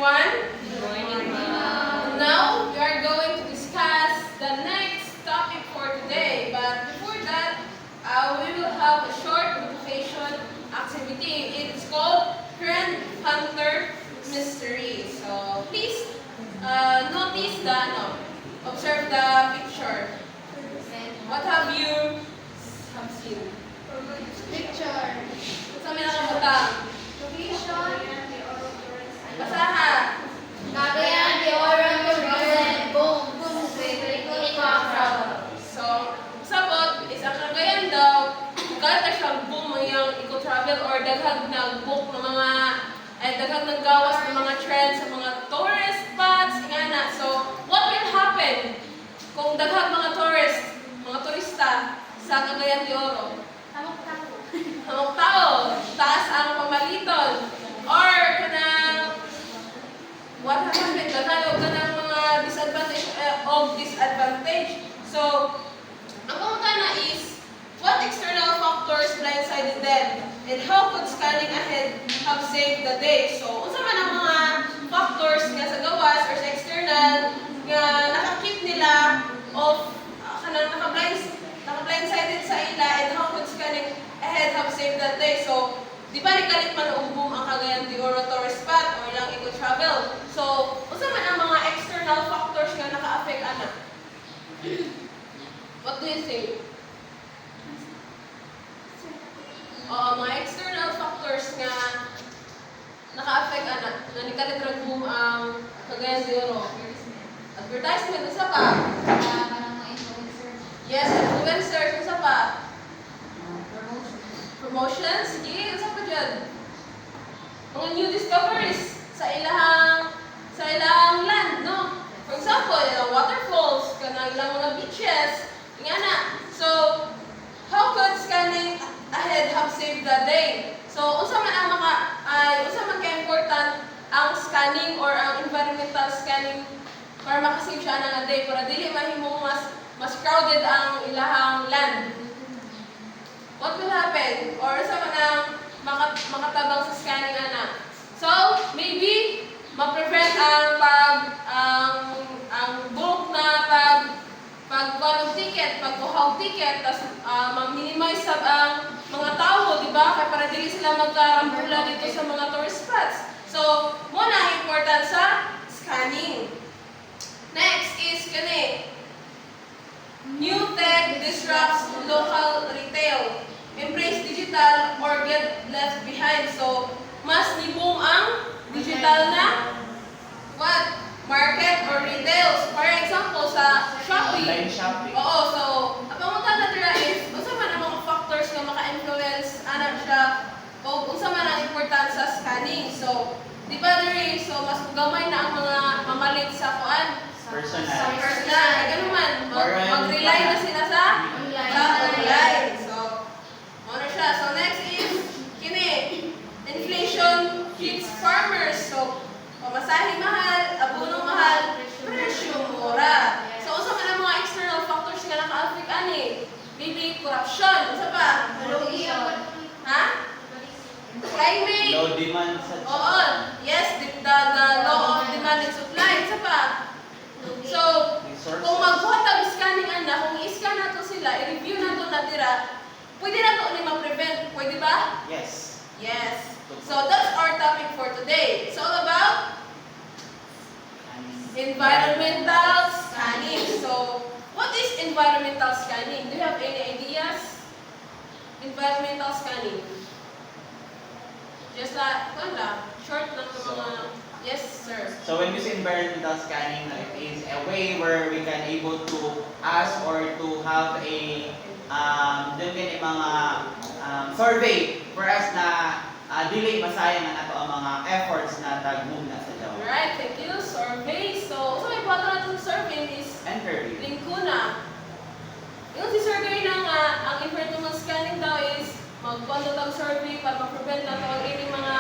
everyone. Good morning, ma'am. Now we are going to discuss the next topic for today. But before that, we will have a short motivation activity. It's called Friend Hunter Mystery. So please notice observe the picture. What have you seen? Picture. Sa may nakabutang. Location. Basaha. Cagayan de Oro represent boom. Travel. So, sabot is ang Cagayan daw, kada siyang boom yung eco-travel or daghag nag-book ng mga daghag naggawas ng mga trends sa mga tourist spots, ingana. So, what will happen kung daghag mga turista sa Cagayan de Oro? Hamok tao, taas ang pamaliton, or kanang what happened, daghag kanang mga disadvantage. So, ang pangutana is, what external factors blindsided them? And how could scanning ahead have saved the day? So, unsa man ang mga factors nga sa gawas or sa external nga nakakip nila of kanang naka-blindsided sa ila, and how could scanning ahead have saved that day? So, di ba nikalit man boom ang Cagayan de Oro tourist spot or lang eco-travel? So, unsa man ang mga external factors nga naka-affect ana? What do you think? Mga external factors nga naka-affect ana nga nikalit ra boom ang Cagayan de Oro. Advertisement, unsa pa? Yes, influencers, unsa pa? Promotions, sige, unsa pa dyan? Mga new discoveries sa ilahang land, no? For example, waterfalls, kanang ilang mga beaches, ingana. So, how could scanning ahead have saved the day? So, unsa man ka-important ang scanning or ang environmental scanning para makasave siya nga day para dili mahimong mas crowded ang ilahang land. What will happen? Or sa manang makatabang sa scanning ana. So, maybe ma-prevent ang book na pagkuha ticket, pagkuhaw ticket, tas ma-minimize ang mga tao, di ba? Kaya para dili sila magkarambula dito sa mga tourist spots. So, muna ang important sa scanning. Next is kani. New tech disrupts local retail. Embrace digital or get left behind. So, mas ni-boom ang digital na market or retails. For example, sa Shopee. Online shopping. Oo, so, ang pangunta na tira is, unsa man ang mga factors na maka-influence, siya, o unsa man ang importance sa scanning. So, di ba diri, so, mas gamay na ang mga mamalit sa kuan. Sa personal. Ganun man, mag-rely na sila sa online. So, ano siya. So, next is, kini, inflation hits farmers. So, pamasahe mahal, abono mahal, presyo mura. So, unsa man ang mga external factors nga naka-affect ani? Maybe corruption. Unsa pa? Ha? Climate. Low demand sa Oo. Yes, the law of demand and supply. Unsa pa? So, kung magbuhatag scanning kung i-scan nato sila, i-review nato natira, pwede nato ni ma-prevent, pwede ba? Yes. Yes. So, that's our topic for today. It's all about environmental scanning. So, what is environmental scanning? Do you have any ideas? Environmental scanning. Just short lang ng mga... Yes, sir. So when we say environmental scanning, it is a way where we can able to ask or to have a dun din mga survey for us na dili masayang na nato ang mga efforts na tagmove na sa daw. Alright, thank you. Survey. So, may button natin sa survey is Interview. Lingkuna. Yung si survey na nga, ang environmental scanning daw is magbuhat ang survey para ma-prevent na ito ang ining mga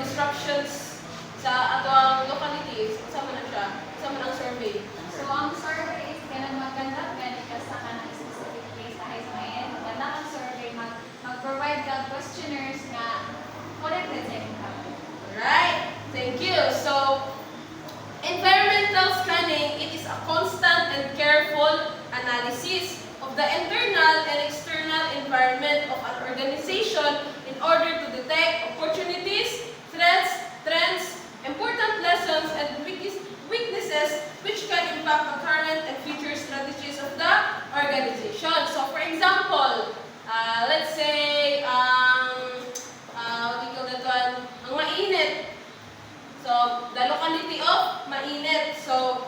disruptions sa ato ang localities. Kasama na siya. Kasama na ang survey. So, ang survey is ganang maganda, ganit ka sa kanang specific place na sa ngayon. Ganda ang survey, mag-provide ka questionnaires na connected sa inyong company. Alright, thank you. So, analysis of the internal and external environment of an organization in order to detect opportunities, threats, trends, important lessons, and weaknesses which can impact the current and future strategies of the organization. So, for example, let's say, what do you call that one? Ang mainit. So, the locality of mainit. So,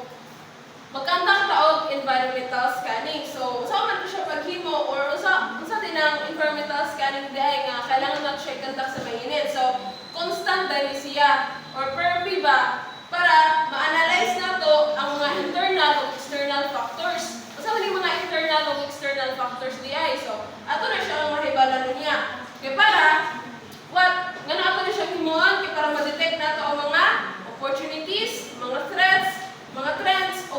magkantang taog environmental scanning. So, usa man to siya paghimo or usa din ang environmental scanning diay nga kailangan nato siya ikandak sa mainit. So, constant dahil siya or permi ba para ma-analyze nato ang mga internal o external factors. Usa man yung mga internal o external factors diay. So, ato na siya ang mahibalan niya. Kaya para ngano ato na siya himuon kay para ma-detect nato ang mga opportunities, mga threats, mga trends o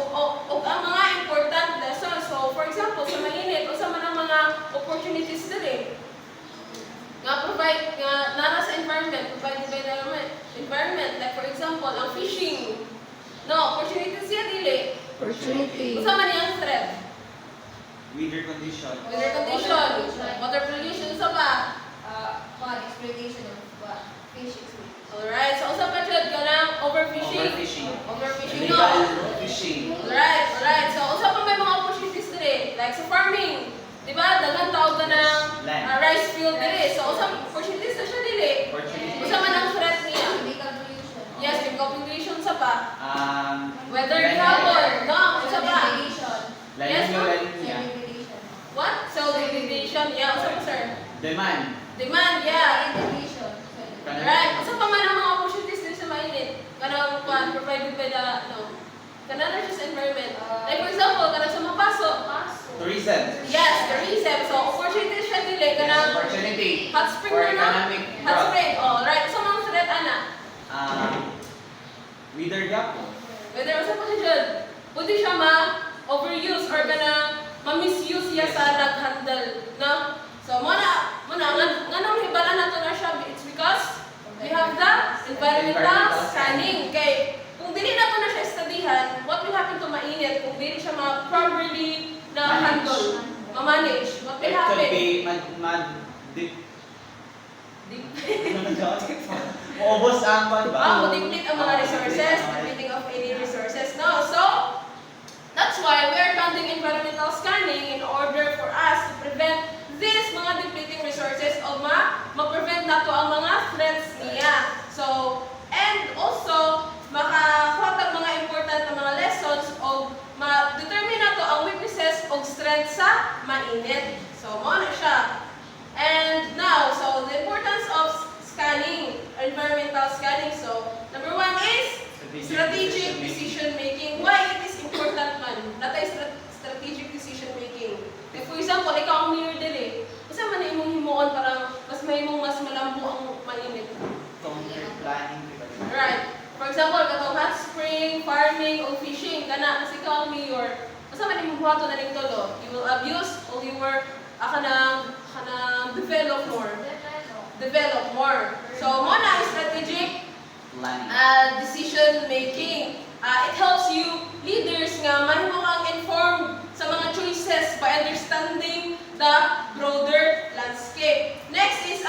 ang mga important lessons. So, for example, sa mainit, o sa man ang mga opportunities dili nga provide nga nara sa environment, provided by the environment. Like for example, ang fishing. No, opportunities siya dili. Opportunity. Usa man yang threat. Weather condition. Weather condition, water pollution sa ba? Exploitation of fish exploitation. Alright, so usa pa jud kanang overfishing. Overfishing. Overfishing Illegal no. fishing. Alright. So usa pa may mga opportunities diri, like sa farming. Di ba? Daghang tawag na ng rice field diri. So usa opportunities na siya diri. Opportunity. Usa man ang threat niya. Chemical pollution. Yes, chemical pollution sa pa. Weather La Nina. trouble. No, usa pa. Degradation. La Yes, Nina, ma'am. La Nina. Degradation. What? Cell degradation. Yeah, usa pa sir. Demand. Demand, yeah. Integration. Alright. Usa pa man ang mga opportunities diri sa mainit. Kanang provided by the kanang siya sa environment. Like for example, kanang sa mapaso. Tourism. Yes, tourism. So opportunities siya dili Yes, kanang opportunity. hot spring For na no? economic Hot growth. spring. Oh, right. So mga threat ana. Weather gap. Whether usa pa siya dyan, pwede siya ma-overuse or kanang ma-misuse siya sa nag-handle, no? So, nganong hibalan nato na siya, it's because we have the environmental scanning. Kay, kung dili nato na siya studyhan, what will happen to mainit kung dili siya properly na-handle, ma-manage? What will It could happen? be maubos ang ban ba? Deplete ang mga resources, depleting of any resources, no? So, that's why we are conducting environmental scanning in order for us to prevent these mga depleting resources o ma-prevent nato ang mga threats niya. So, and also, makakuha tag mga important na mga lessons o ma-determine nato ang weaknesses o strengths sa mainit. So, mo na siya. And now, so the importance of scanning, environmental scanning. So, number one is strategic decision making. Why it is important man? Natay strategic decision making. Like for example, ikaw ang mayor dili. Kasi man na imong himuon parang mas malambo ang mainit. Concrete planning. Right. For example, katong hot spring, farming, o fishing, kana kasi ikaw ang mayor. Basta man imong buhaton na ning tulo. You will abuse or you were kanang develop more. So, mo na strategic Planning. decision making. It helps you leaders nga mahimo kang informed sa mga choices by understanding the broader landscape. Next is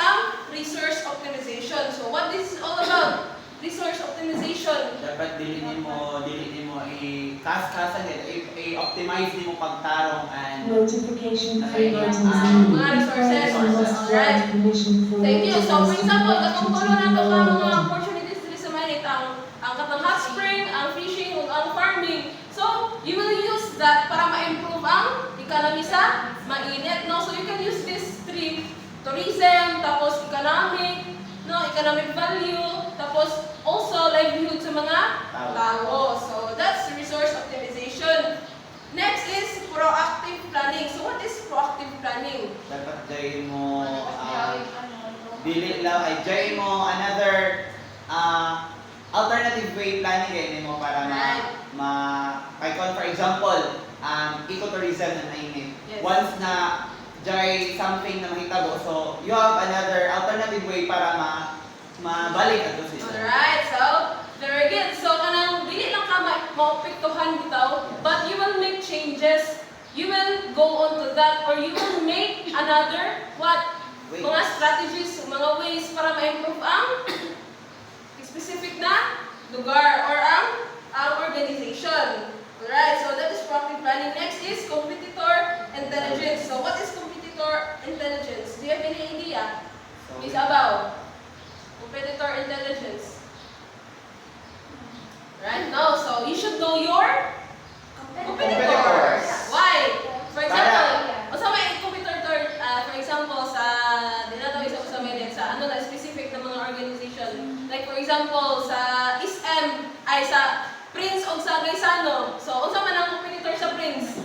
resource optimization. So, what this is all about? Resource optimization. Dapat dili nimo i-kas-kasan i-optimize nimo pagtarong and Notification free Mga items. mga resources. Alright. Thank you. So, for example, katong tulo na ito mga opportunities dito sa mainit, ang katong hot spring, ang fishing, ug ang farming. So, you will use that para ma-improve ang economy sa mainit. No? So, you can use these three. Tourism, tapos economic value, tapos also livelihood sa mga tao. So, that's resource optimization. Next is proactive planning. So, what is proactive planning? dapat jay mo dili lang ay jay mo another alternative way planning kay nimo para kay for example ecotourism na nainit. Yes. Once na jay something na mahitabo, so you have another alternative way para mabalik ato sa Alright, so, there again. So, kanang dili lang ka maopektuhan bitaw, but you will make changes. You will go on to that, or you will make another what? Ways. Mga strategies, mga ways para ma-improve ang specific na lugar or ang organization. Alright, so that is proactive planning. Next is competitor intelligence. So what is competitor intelligence? Do you have any idea? So, Miss Abaw, competitor intelligence. Right? No, so you should know your competitors. Why? For example, sa may competitor, for example, sa dinatawag sa may sa ano na specific na mga organization. Like for example, sa SM ay sa Prince o sa Gaisano. So, unsa man ang competitor sa Prince?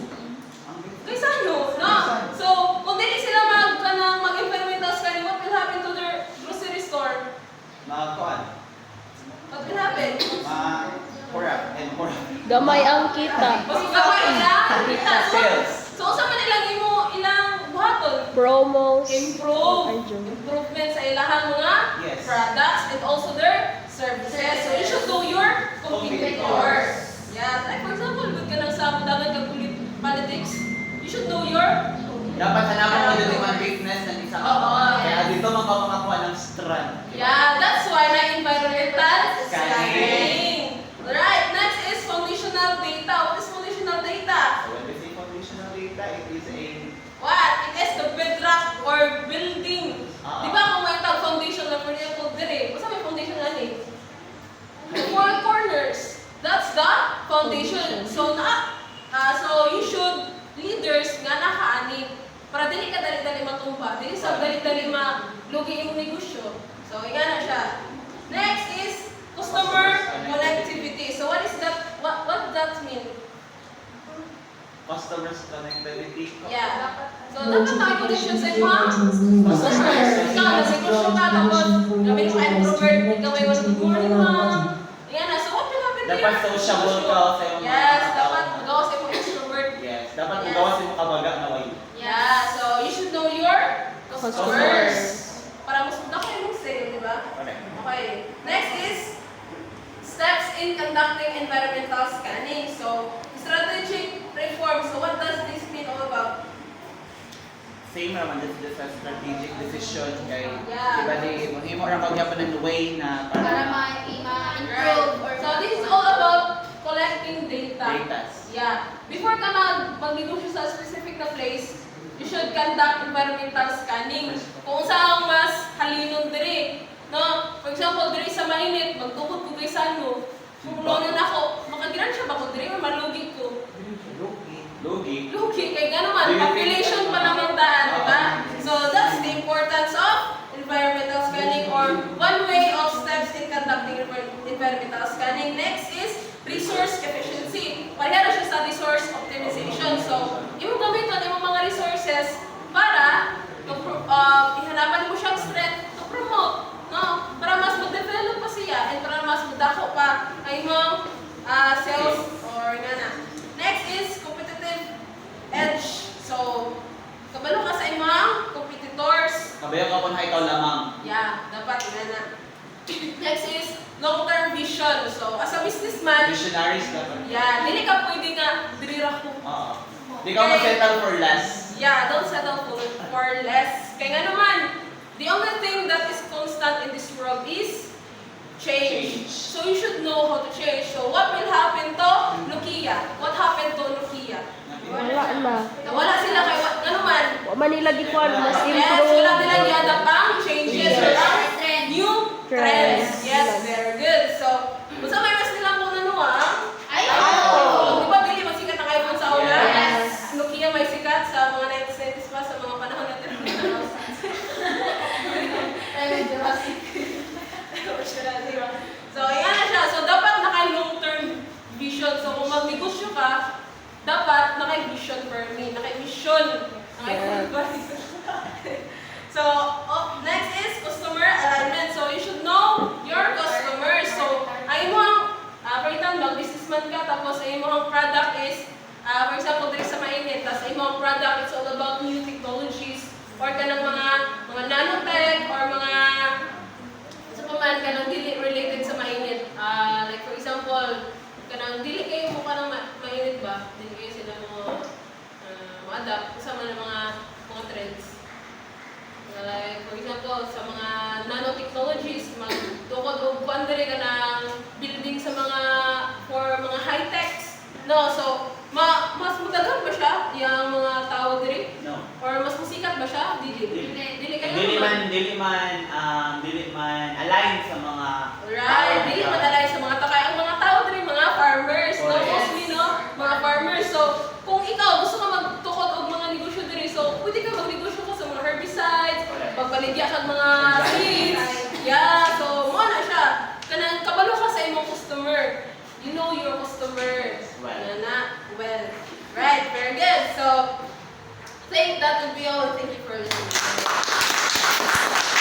Gaisano, no? So, kung dili sila mag-implemental scanning, what will happen to their grocery store? Kuan. What will happen? Mura and mura. Gamay ang kita. Mas gamay ilang Sales. So, unsa man ilang buhaton? Promos. Improvement sa ilahang mga Yes. products and also their services. So, you should know your competitors. Yeah, like for example, good ka lang sa dagat ka politics, you should know your Dapat hanapan mo yung mga weakness ng isang Oo. Kaya dito makakuha ng strength. Yeah, that's why na environmental Scanning. Alright, next is foundational data. What is foundational data? So when we say foundational data, it is a What? It is the bedrock or building. Di ba kung may tag foundation na for example, dire, basta may foundation na ni? The four corners. That's the foundation. So you should leaders nga nakaani para dili ka dali-dali matumba, dili sa dali-dali malugi yung negosyo. So nga na siya. Next is customer connectivity. So what is that? What that mean? customers connectivity. Yeah. So dapat naka-connection sa mga customers. Ikaw, nag-negosyo ka, tapos gamit mo kayong Robert, ikaw ay good morning ma'am. Yan na. So what will happen to Dapat your sociable negosyo? ka sa iyong mga Yes, tao. dapat magawa sa iyong extrovert. Yes, dapat Yes. magawa sa iyong kabaga na way. Yeah, so you should know your customers. Customers. Para mas muna kayo mong sale, di ba? Correct. Okay. Next is steps in conducting environmental scanning. So, strategic reform. So, what does this mean all about? Same naman this sa strategic decision kay Yeah. iba di mahimo ra pagyapan ng way na Para para ma-improve or So, this is all about collecting data. datas. Yeah. Before ka mag-negosyo sa specific na place, you should conduct environmental scanning. Kung saan mas halinon diri. No? For example, diri sa mainit, magtukod ko kay Sano. Kung lono na ako, makagiran siya ba ko diri or malugi ko? Lugi. Lugi, kay gano'n man, population pa naman daan, di ba? So, that's the importance of environmental scanning or one way of steps in conducting environmental scanning. Next is resource efficiency. Pareha na siya sa resource optimization. So, imong gamiton imong mga resources para ihanapan mo siyang strength to promote, no? Para mas mag-develop pa siya and para mas magdako pa ang imong sales or ngana. Next is competitive edge. So, kabalo ka sa imong competitors. Kabayo ka kun ikaw lamang. Yeah, dapat ngana. Next is long-term vision. So, as a businessman, Visionaries dapat. yeah, dili ka pwede nga dirira ko. Oo. Di ka ma-settle for less. Yeah, don't settle for less. Kaya nga naman, the only thing that is constant in this world is change. So you should know how to change. So what will happen to Nokia? What happened to Nokia? Wala na. Nawala sila kay what ano man. Wa man nila gikuan mas Yes, improve. wala nila giada pang changes or Yes. ang Trend. new trends. Yes, very good. So, unsa may mas nilang kung ano iPhone. Di ba dili masikat ang iPhone sa una? Yes. Nokia may sikat sa mga 90s pa sa mga panahon natin. So, ayan na siya. So, dapat naka-long-term vision. So, kung mag-negosyo ka, dapat naka-vision for me. Naka-vision. So, next is customer alignment. So, you should know your customers. So, ay mo ang, for example, mag-businessman ka, tapos ay mo ang product is, for example, dito sa mainit, tapos ay mo ang product, it's all about new technologies, or ka ng mga nanotech, or mga man ka nang dili related sa mainit. Like for example, ka nang dili kayo mo ka nang mainit ba? Dili kayo sila mo ma-adapt sa mga trends. Like, for example, sa mga nanotechnologies, magtukod o kuan diri ka ng building sa for mga high-techs. No, so, mas madagan ba siya, yung mga tao diri? No. Or mas musikat ba siya? Dili kayo Dili man align sa mga Right, dili madalay sa mga takay. Ang mga tao diri mga farmers, no? Correct. Mostly, no? Mga farmers. So, kung ikaw gusto ka magtukod og mga negosyo diri, so pwede ka magnegosyo ka sa mga herbicides, Correct. magbaligya ka mga Exactly. seeds. Yeah, so mo na siya. Kanang kabalo ka sa imong customer. You know your customer. Well. Well. Right, very good. So, I think that would be all. Thank you for listening.